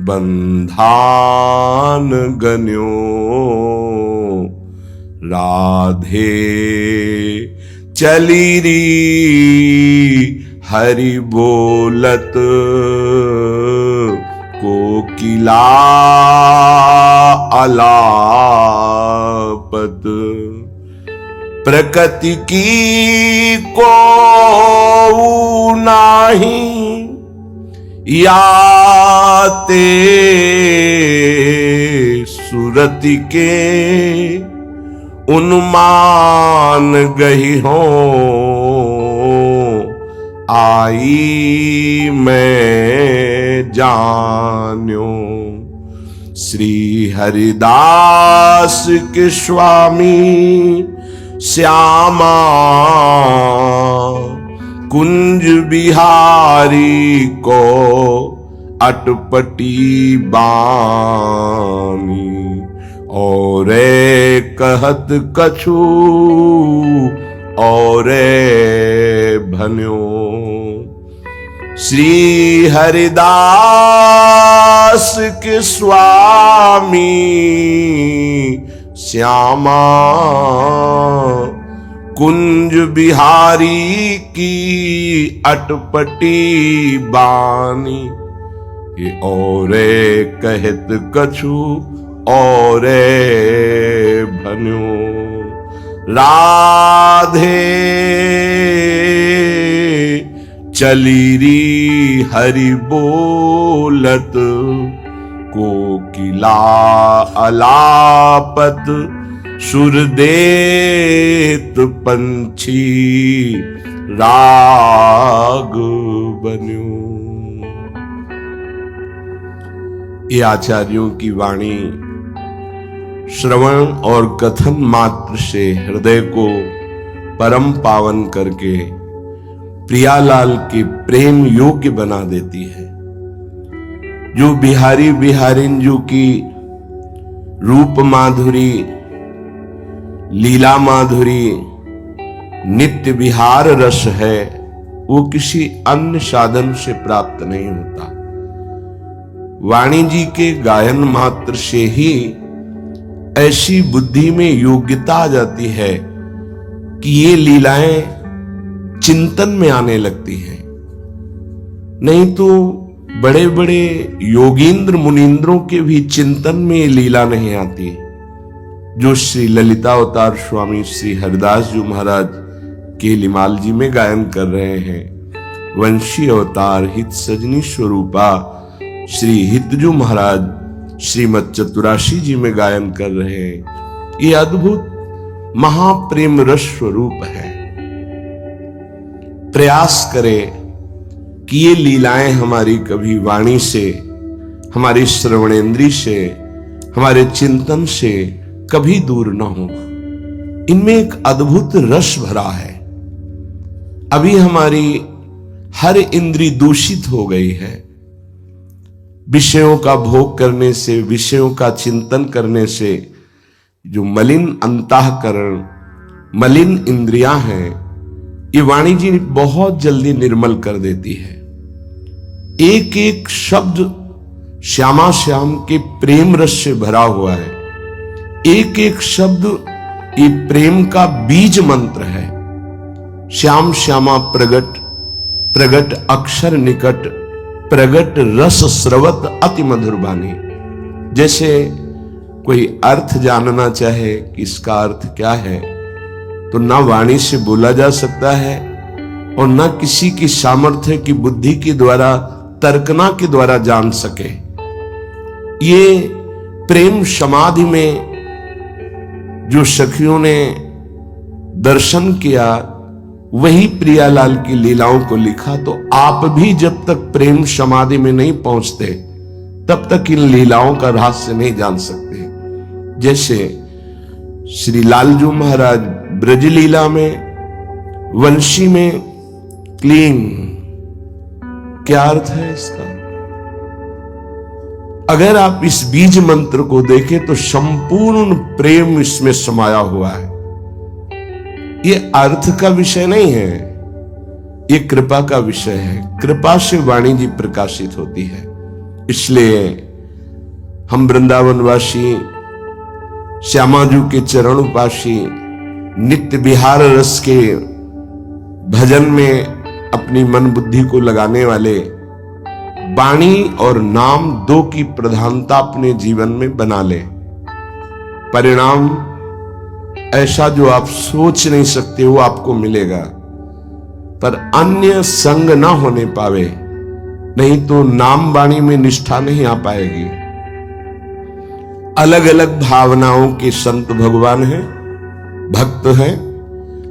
बंधान गन्यो राधे चली री हरि बोलत कोकिला अलापत प्रकृति की को नाही याते सुरति के उन्मान गही हो आई मैं जान्यो। श्री हरिदास के स्वामी श्यामा कुंज बिहारी को अटपटी बानी और कहत कछु और भन्यो। श्री हरिदास के स्वामी श्यामा कुंज बिहारी की अटपटी बानी ये और कहत कछु और भन्यो। राधे चली री हरि बोलत कोकिला अलापत सुरदेत पंछी राग बन्यो। ये आचार्यों की वाणी श्रवण और कथन मात्र से हृदय को परम पावन करके प्रियालाल के प्रेम योग्य बना देती है। जो बिहारी बिहारिन जी की रूप माधुरी, लीला माधुरी, नित्य विहार रस है, वो किसी अन्य साधन से प्राप्त नहीं होता। वाणी जी के गायन मात्र से ही ऐसी बुद्धि में योग्यता आ जाती है कि ये लीलाएं चिंतन में आने लगती हैं। नहीं तो बड़े बड़े योगींद्र मुनींद्रों के भी चिंतन में ये लीला नहीं आती जो श्री ललिता अवतार स्वामी श्री हरिदास जी महाराज के लिमाल जी में गायन कर रहे हैं। वंशी अवतार हित सजनी स्वरूपा श्री हितजू महाराज श्रीमद चतुराशी जी में गायन कर रहे हैं। ये अद्भुत महाप्रेम रस स्वरूप है। प्रयास करें कि ये लीलाएं हमारी कभी वाणी से, हमारी श्रवणेंद्री से, हमारे चिंतन से कभी दूर ना हो। इनमें एक अद्भुत रस भरा है। अभी हमारी हर इंद्री दूषित हो गई है। विषयों का भोग करने से, विषयों का चिंतन करने से जो मलिन अंतःकरण, मलिन इंद्रियां हैं, ये वाणी जी बहुत जल्दी निर्मल कर देती है। एक एक शब्द श्यामा श्याम के प्रेम रस से भरा हुआ है। एक एक शब्द ये प्रेम का बीज मंत्र है। श्याम श्यामा प्रगट, प्रगट अक्षर निकट, प्रगट रस स्रवत अति मधुर बानी। जैसे कोई अर्थ जानना चाहे कि इसका अर्थ क्या है, तो ना वाणी से बोला जा सकता है और ना किसी की सामर्थ्य की बुद्धि के द्वारा, तर्कना के द्वारा जान सके। ये प्रेम समाधि में जो सखियों ने दर्शन किया, वही प्रियालाल की लीलाओं को लिखा। तो आप भी जब तक प्रेम समाधि में नहीं पहुंचते, तब तक इन लीलाओं का रहस्य नहीं जान सकते। जैसे श्री लालजू महाराज ब्रज लीला में, वंशी में क्लीन, क्या अर्थ है इसका? अगर आप इस बीज मंत्र को देखें तो संपूर्ण प्रेम इसमें समाया हुआ है। ये अर्थ का विषय नहीं है, ये कृपा का विषय है। कृपा से वाणी जी प्रकाशित होती है। इसलिए हम वृंदावनवासी, श्यामाजू के चरण उपासी, नित्य विहार रस के भजन में अपनी मन बुद्धि को लगाने वाले, वाणी और नाम दो की प्रधानता अपने जीवन में बना ले। परिणाम ऐसा जो आप सोच नहीं सकते वो आपको मिलेगा, पर अन्य संग ना होने पावे, नहीं तो नाम वाणी में निष्ठा नहीं आ पाएगी। अलग अलग भावनाओं के संत भगवान हैं, भक्त हैं।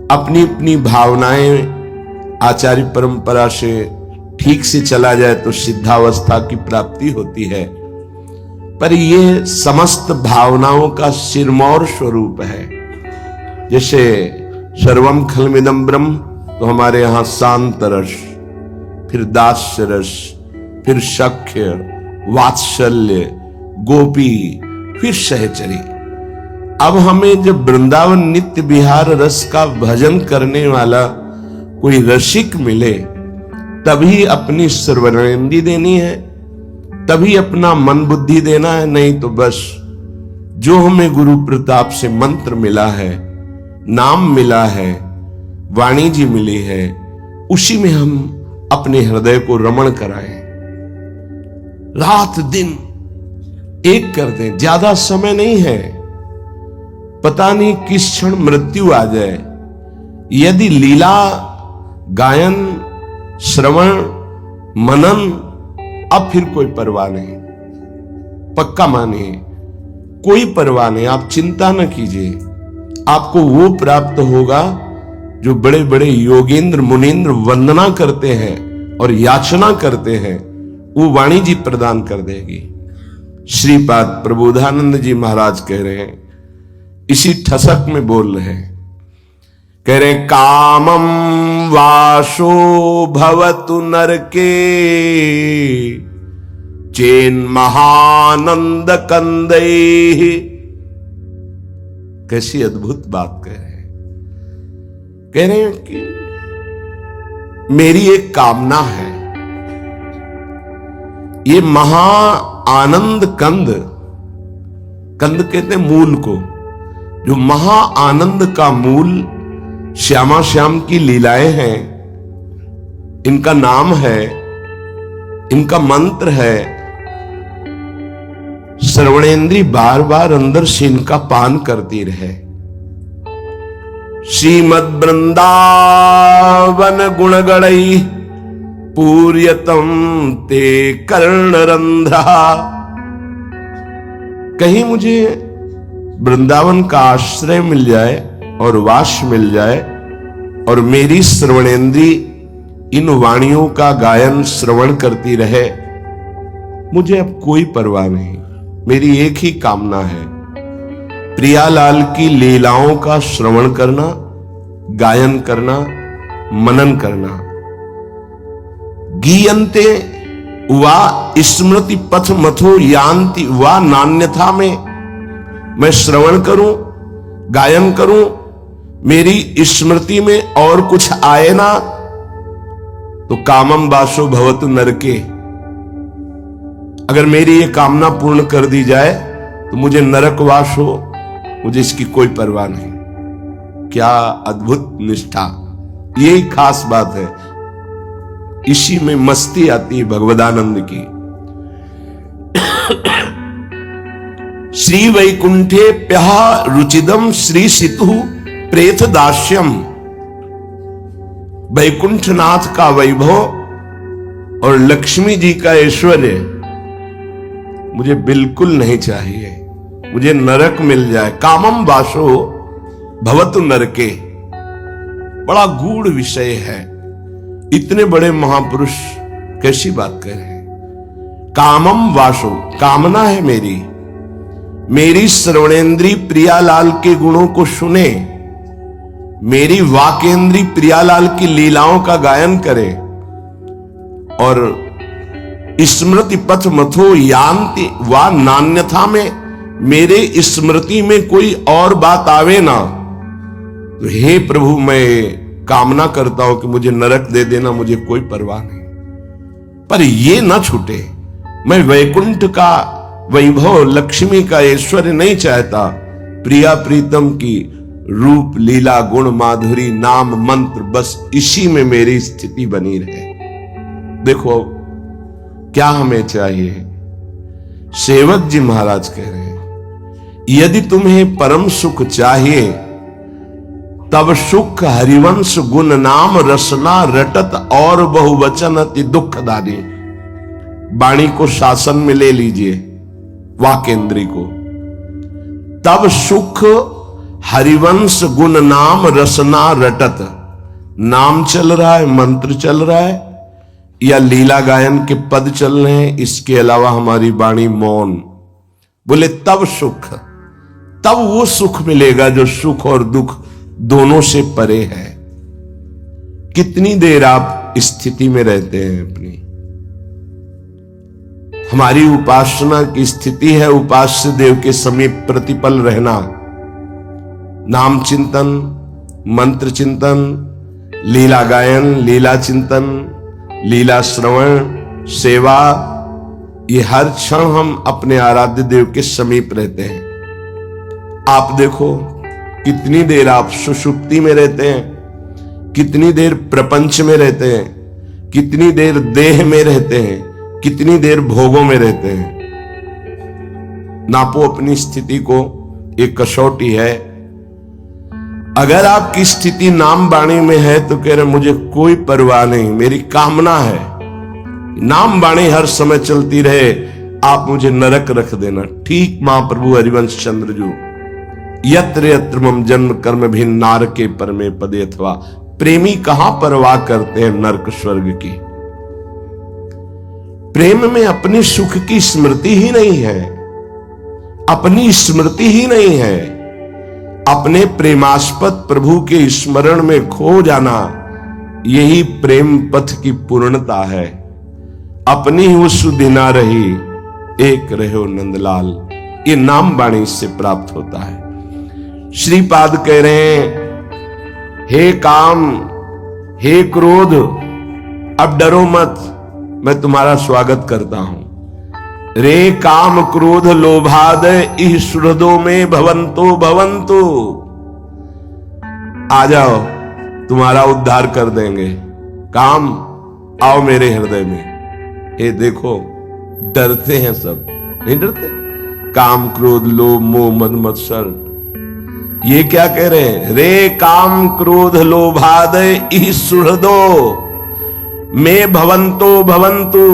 अपनी अपनी भावनाएं आचार्य परंपरा से ठीक से चला जाए तो सिद्धावस्था की प्राप्ति होती है, पर यह समस्त भावनाओं का सिरमौर स्वरूप है। जैसे सर्वम खलमिदं ब्रह्म, तो हमारे यहां शांत रस, फिर दास्य रस, फिर सख्य, वात्सल्य, गोपी, फिर सहचरी। अब हमें जब वृंदावन नित्य विहार रस का भजन करने वाला कोई रसिक मिले, तभी अपनी सर्वनेंद्रिय देनी है, तभी अपना मन बुद्धि देना है। नहीं तो बस जो हमें गुरु प्रताप से मंत्र मिला है, नाम मिला है, वाणी जी मिली है, उसी में हम अपने हृदय को रमण कराएं, रात दिन एक कर दें। ज्यादा समय नहीं है, पता नहीं किस क्षण मृत्यु आ जाए। यदि लीला गायन, श्रवण, मनन, अब फिर कोई परवाह नहीं, पक्का मानिए, कोई परवाह नहीं। आप चिंता न कीजिए, आपको वो प्राप्त होगा जो बड़े बड़े योगेंद्र मुनीन्द्र वंदना करते हैं और याचना करते हैं, वो वाणी जी प्रदान कर देगी। श्रीपाद प्रबोधानंद जी महाराज कह रहे हैं, इसी ठसक में बोल रहे हैं, कह रहे कामम वासो भवतु नरके चेन महानंद कंदे। कैसी अद्भुत बात कह रहे हैं कि मेरी एक कामना है, ये महा आनंद कंद, कंद कहते हैं मूल को, जो महा आनंद का मूल श्यामा श्याम की लीलाएं हैं, इनका नाम है, इनका मंत्र है। श्रवणेंद्री बार बार अंदर से इनका पान करती रहे। श्रीमद वृंदावन गुणगणई पूर्यतम ते कर्णरंध्रा। कहीं मुझे वृंदावन का आश्रय मिल जाए और वास मिल जाए, और मेरी श्रवणेंद्री इन वाणियों का गायन श्रवण करती रहे, मुझे अब कोई परवाह नहीं। मेरी एक ही कामना है, प्रियालाल की लीलाओं का श्रवण करना, गायन करना, मनन करना। गीयन्ते वा स्मृति पथ मथो यान्ति वा नान्यथा में, मैं श्रवण करूं, गायन करूं, मेरी स्मृति में और कुछ आए ना, तो कामम वासो भवतु नरके। अगर मेरी ये कामना पूर्ण कर दी जाए तो मुझे नरकवास हो, मुझे इसकी कोई परवाह नहीं। क्या अद्भुत निष्ठा, यही खास बात है। इसी में मस्ती आती है भगवदानंद की। श्री वैकुंठे प्यहा रुचिदम श्री सितु प्रेत दास्यम। वैकुंठनाथ का वैभव और लक्ष्मी जी का ऐश्वर्य मुझे बिल्कुल नहीं चाहिए, मुझे नरक मिल जाए। कामम वासो भवतु नरके, बड़ा गूढ़ विषय है। इतने बड़े महापुरुष कैसी बात कह रहे हैं। कामम वासो, कामना है मेरी, मेरी श्रवणेंद्री प्रियालाल के गुणों को सुने, मेरी वाकेंद्री प्रियालाल की लीलाओं का गायन करे, और स्मृति पथ मथो यान्ति वा नान्यथा में, मेरे स्मृति में कोई और बात आवे ना, तो हे प्रभु मैं कामना करता हूं कि मुझे नरक दे देना, मुझे कोई परवाह नहीं। पर ये ना छूटे, मैं वैकुंठ का वैभव, लक्ष्मी का ऐश्वर्य नहीं चाहता। प्रिया प्रीतम की रूप, लीला, गुण, माधुरी, नाम, मंत्र, बस इसी में मेरी स्थिति बनी रहे। देखो क्या हमें चाहिए। सेवक जी महाराज कह रहे हैं, यदि तुम्हें परम सुख चाहिए तब सुख हरिवंश गुण नाम रसना रटत और बहुवचन अति दुखदानी। वाणी को शासन में ले लीजिए, वाकेंद्री को। तब सुख हरिवंश गुण नाम रसना रटत, नाम चल रहा है, मंत्र चल रहा है, या लीला गायन के पद चल रहे हैं, इसके अलावा हमारी वाणी मौन। बोले तब सुख, तब वो सुख मिलेगा जो सुख और दुख दोनों से परे है। कितनी देर आप स्थिति में रहते हैं अपनी। हमारी उपासना की स्थिति है उपास्य देव के समीप प्रतिपल रहना, नाम चिंतन, मंत्र चिंतन, लीला गायन, लीला चिंतन, लीला श्रवण, सेवा, ये हर क्षण हम अपने आराध्य देव के समीप रहते हैं। आप देखो कितनी देर आप सुषुप्ति में रहते हैं, कितनी देर प्रपंच में रहते हैं, कितनी देर देह में रहते हैं, कितनी देर भोगों में रहते हैं। नापो अपनी स्थिति को, एक कसौटी है। अगर आपकी स्थिति नाम वाणी में है तो कह रहे मुझे कोई परवाह नहीं, मेरी कामना है नाम वाणी हर समय चलती रहे, आप मुझे नरक रख देना। ठीक महाप्रभु हरिवंश चंद्र जू, यत्र यत्र मम जन्म कर्म भिन्न नारके परमे पदे, अथवा प्रेमी कहां परवाह करते हैं नरक स्वर्ग की। प्रेम में अपनी सुख की स्मृति ही नहीं है, अपनी स्मृति ही नहीं है। अपने प्रेमास्पद प्रभु के स्मरण में खो जाना, यही प्रेम पथ की पूर्णता है। अपनी ही सुधि ना रही, एक रहो नंदलाल, ये नाम वाणी से प्राप्त होता है। श्रीपाद कह रहे हैं, हे काम, हे क्रोध, अब डरो मत, मैं तुम्हारा स्वागत करता हूं। रे काम क्रोध लोभाद इह सुहृदों में भवंतो भवंतो, आ जाओ तुम्हारा उद्धार कर देंगे। काम आओ मेरे हृदय में। ये देखो डरते हैं सब, नहीं डरते। काम क्रोध लोभ मोह मद मत्सर, ये क्या कह रहे हैं? रे काम क्रोध लोभाद इह सुहृदों में भवंतो भवंतु,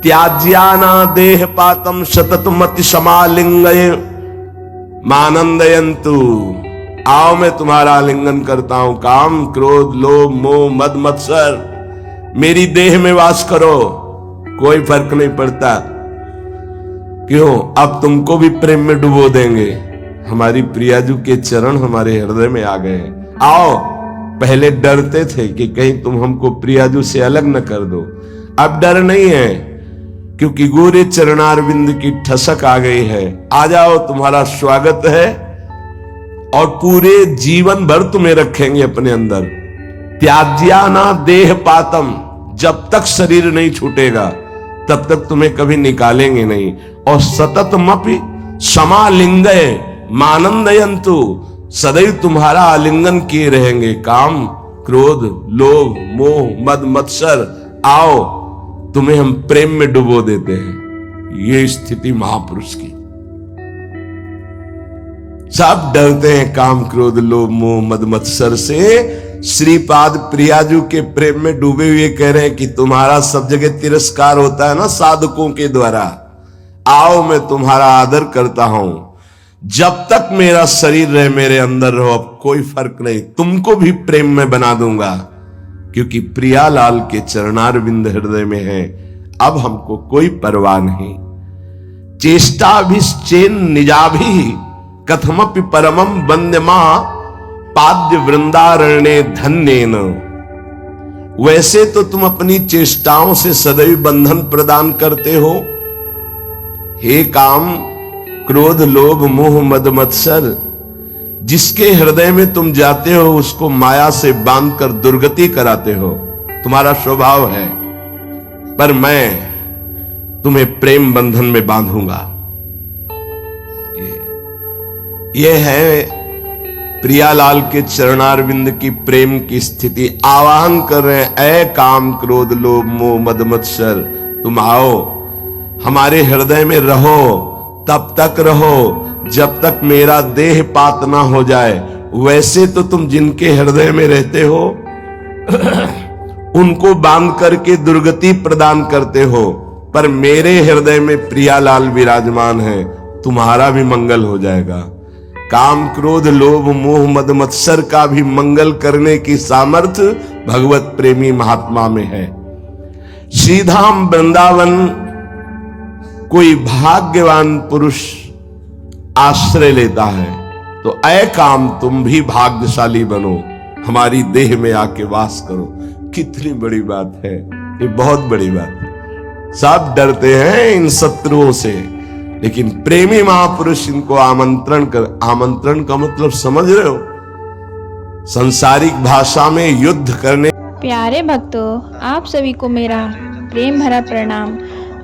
त्याज्याना देह पातम सतत मति समालिंगय मानंदयंतु। आओ मैं तुम्हारा आलिंगन करता हूं। काम क्रोध लोभ मोह मद मत्सर मेरी देह में वास करो, कोई फर्क नहीं पड़ता। क्यों? अब तुमको भी प्रेम में डुबो देंगे। हमारी प्रियाजू के चरण हमारे हृदय में आ गए। आओ, पहले डरते थे कि कहीं तुम हमको प्रियाजू से अलग न कर दो, अब डर नहीं है क्योंकि गोरे चरणारविंद की ठसक आ गई है। आ जाओ तुम्हारा स्वागत है, और पूरे जीवन भर तुम्हें रखेंगे अपने अंदर। त्याज्याना देह पातम, जब तक शरीर नहीं छूटेगा तब तक तुम्हें कभी निकालेंगे नहीं। और सततमपि समालिंगय मानंदयंतु, सदैव तुम्हारा आलिंगन किए रहेंगे। काम क्रोध लोभ मोह मद मत्सर, आओ तुम्हें हम प्रेम में डुबो देते हैं। ये स्थिति महापुरुष की। सब डरते हैं काम क्रोध लोभ मोह मद मत्सर से। श्रीपाद प्रियाजू के प्रेम में डूबे हुए कह रहे हैं कि तुम्हारा सब जगह तिरस्कार होता है ना साधकों के द्वारा, आओ मैं तुम्हारा आदर करता हूं। जब तक मेरा शरीर रहे मेरे अंदर रहो, अब कोई फर्क नहीं, तुमको भी प्रेम में बना दूंगा, क्योंकि प्रियालाल के चरणारविंद हृदय में है। अब हमको कोई परवाह नहीं। चेष्टाभिश्चेन निजाभि कथमपि परमम वंद्यमा पाद्य वृंदारण्ये धन्येन। वैसे तो तुम अपनी चेष्टाओं से सदैव बंधन प्रदान करते हो। हे काम क्रोध लोभ मोह मद मत्सर, जिसके हृदय में तुम जाते हो उसको माया से बांधकर दुर्गति कराते हो, तुम्हारा स्वभाव है। पर मैं तुम्हें प्रेम बंधन में बांधूंगा। ये है प्रियालाल के चरणारविंद की प्रेम की स्थिति। आह्वान कर रहे हैं, ऐ काम क्रोध लोभ मोह मद मत्सर, तुम आओ हमारे हृदय में रहो, तब तक रहो जब तक मेरा देह पात ना हो जाए। वैसे तो तुम जिनके हृदय में रहते हो उनको बांध करके दुर्गति प्रदान करते हो, पर मेरे हृदय में प्रियालाल विराजमान है, तुम्हारा भी मंगल हो जाएगा। काम क्रोध लोभ मोह मद मत्सर का भी मंगल करने की सामर्थ्य भगवत प्रेमी महात्मा में है। श्रीधाम वृंदावन कोई भाग्यवान पुरुष आश्रय लेता है तो ऐ काम तुम भी भाग्यशाली बनो, हमारी देह में आके वास करो। कितनी बड़ी बात है, ये बहुत बड़ी बात है। सब डरते हैं इन शत्रुओं से, लेकिन प्रेमी महापुरुष इनको आमंत्रण का मतलब समझ रहे हो? संसारिक भाषा में युद्ध करने। प्यारे भक्तों, आप सभी को मेरा प्रेम भरा प्रणाम।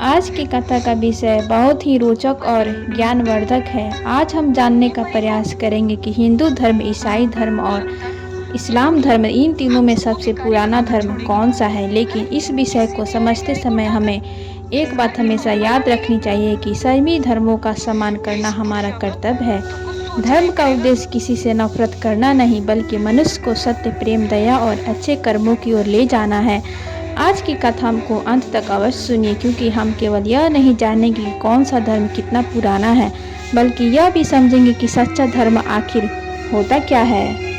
आज की कथा का विषय बहुत ही रोचक और ज्ञानवर्धक है। आज हम जानने का प्रयास करेंगे कि हिंदू धर्म, ईसाई धर्म और इस्लाम धर्म, इन तीनों में सबसे पुराना धर्म कौन सा है। लेकिन इस विषय को समझते समय हमें एक बात हमेशा याद रखनी चाहिए कि सभी धर्मों का सम्मान करना हमारा कर्तव्य है। धर्म का उद्देश्य किसी से नफरत करना नहीं, बल्कि मनुष्य को सत्य, प्रेम, दया और अच्छे कर्मों की ओर ले जाना है। आज की कथा को अंत तक अवश्य सुनिए, क्योंकि हम केवल यह नहीं जानेंगे कि कौन सा धर्म कितना पुराना है, बल्कि यह भी समझेंगे कि सच्चा धर्म आखिर होता क्या है।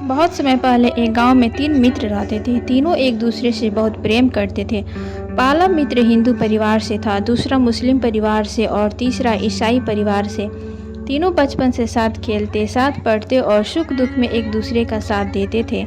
बहुत समय पहले एक गांव में 3 मित्र रहते थे। तीनों एक दूसरे से बहुत प्रेम करते थे। पहला मित्र हिंदू परिवार से था, दूसरा मुस्लिम परिवार से और तीसरा ईसाई परिवार से। तीनों बचपन से साथ खेलते, साथ पढ़ते और सुख दुख में एक दूसरे का साथ देते थे।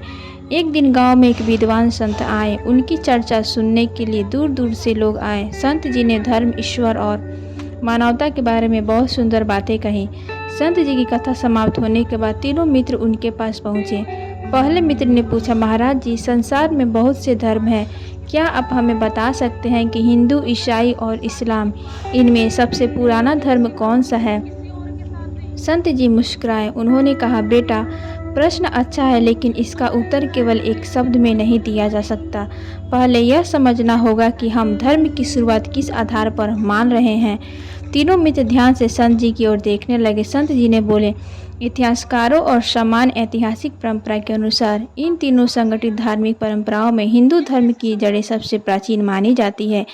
एक दिन गांव में एक विद्वान संत आए। उनकी चर्चा सुनने के लिए दूर दूर से लोग आए। संत जी ने धर्म, ईश्वर और मानवता के बारे में बहुत सुंदर बातें कही। संत जी की कथा समाप्त होने के बाद तीनों मित्र उनके पास पहुँचे। पहले मित्र ने पूछा, महाराज जी, संसार में बहुत से धर्म हैं, क्या आप हमें बता सकते हैं कि हिंदू, ईसाई और इस्लाम, इनमें सबसे पुराना धर्म कौन सा है? संत जी मुस्कुराए। उन्होंने कहा, बेटा, प्रश्न अच्छा है, लेकिन इसका उत्तर केवल एक शब्द में नहीं दिया जा सकता। पहले यह समझना होगा कि हम धर्म की शुरुआत किस आधार पर मान रहे हैं। तीनों मित्र ध्यान से संत जी की ओर देखने लगे। संत जी ने बोले, इतिहासकारों और समान ऐतिहासिक परंपरा के अनुसार इन तीनों संगठित धार्मिक परंपराओं में हिंदू धर्म की जड़ें सबसे प्राचीन मानी जाती है।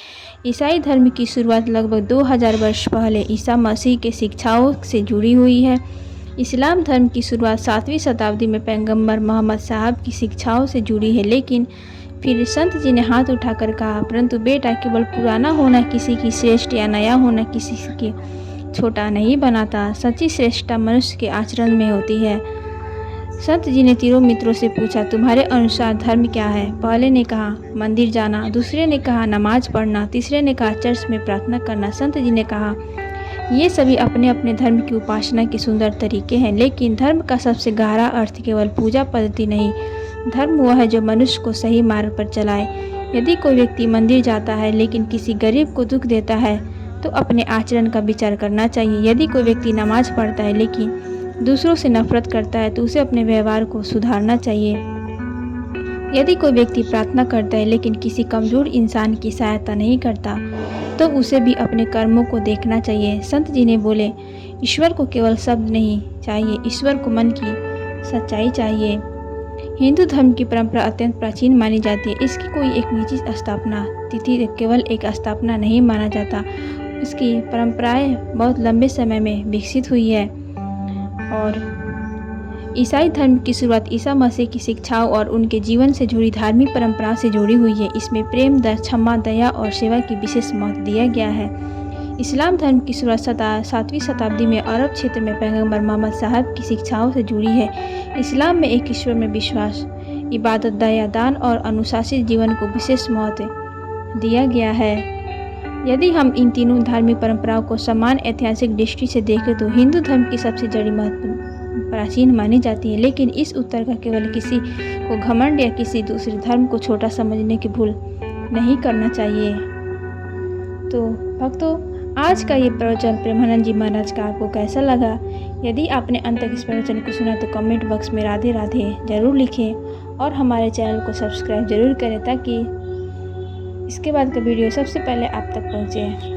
ईसाई धर्म की शुरुआत लगभग 2000 वर्ष पहले ईसा मसीह के शिक्षाओं से जुड़ी हुई है। इस्लाम धर्म की शुरुआत 7वीं शताब्दी में पैगंबर मोहम्मद साहब की शिक्षाओं से जुड़ी है। लेकिन फिर संत जी ने हाथ उठाकर कहा, परंतु बेटा, केवल पुराना होना किसी की श्रेष्ठ या नया होना किसी की छोटा नहीं बनाता। सच्ची श्रेष्ठता मनुष्य के आचरण में होती है। संत जी ने तीनों मित्रों से पूछा, तुम्हारे अनुसार धर्म क्या है? पहले ने कहा, मंदिर जाना, दूसरे ने कहा, नमाज पढ़ना, तीसरे ने कहा, चर्च में प्रार्थना करना। संत जी ने कहा, ये सभी अपने अपने धर्म की उपासना के सुंदर तरीके हैं, लेकिन धर्म का सबसे गहरा अर्थ केवल पूजा पद्धति नहीं, धर्म वह है जो मनुष्य को सही मार्ग पर चलाए। यदि कोई व्यक्ति मंदिर जाता है लेकिन किसी गरीब को दुख देता है तो अपने आचरण का विचार करना चाहिए। यदि कोई व्यक्ति नमाज पढ़ता है लेकिन दूसरों से नफरत करता है तो उसे अपने व्यवहार को सुधारना चाहिए। यदि कोई व्यक्ति प्रार्थना करता है लेकिन किसी कमजोर इंसान की सहायता नहीं करता तो उसे भी अपने कर्मों को देखना चाहिए। संत जी ने बोले, ईश्वर को केवल शब्द नहीं चाहिए, ईश्वर को मन की सच्चाई चाहिए। हिंदू धर्म की परंपरा अत्यंत प्राचीन मानी जाती है। इसकी कोई एक निश्चित स्थापना तिथि केवल एक स्थापना नहीं माना जाता। इसकी परंपराएं बहुत लंबे समय में विकसित हुई है। और ईसाई धर्म की शुरुआत ईसा मसीह की शिक्षाओं और उनके जीवन से जुड़ी धार्मिक परंपरा से जुड़ी हुई है। इसमें प्रेम, क्षमा, दया और सेवा की विशेष महत्व दिया गया है। इस्लाम धर्म की शुरुआत 7वीं शताब्दी में अरब क्षेत्र में पैगंबर मोहम्मद साहब की शिक्षाओं से जुड़ी है। इस्लाम में एक ईश्वर में विश्वास, इबादत, दया, दान और अनुशासित जीवन को विशेष महत्व दिया गया है। यदि हम इन तीनों धार्मिक परंपराओं को समान ऐतिहासिक दृष्टि से देखें तो हिंदू धर्म की सबसे जड़ी महत्व प्राचीन मानी जाती है। लेकिन इस उत्तर का केवल किसी को घमंड या किसी दूसरे धर्म को छोटा समझने की भूल नहीं करना चाहिए। तो भक्तों, आज का ये प्रवचन प्रेमानंद जी महाराज का आपको कैसा लगा? यदि आपने अंत तक इस प्रवचन को सुना तो कमेंट बॉक्स में राधे राधे ज़रूर लिखें और हमारे चैनल को सब्सक्राइब ज़रूर करें ताकि इसके बाद का वीडियो सबसे पहले आप तक पहुँचे।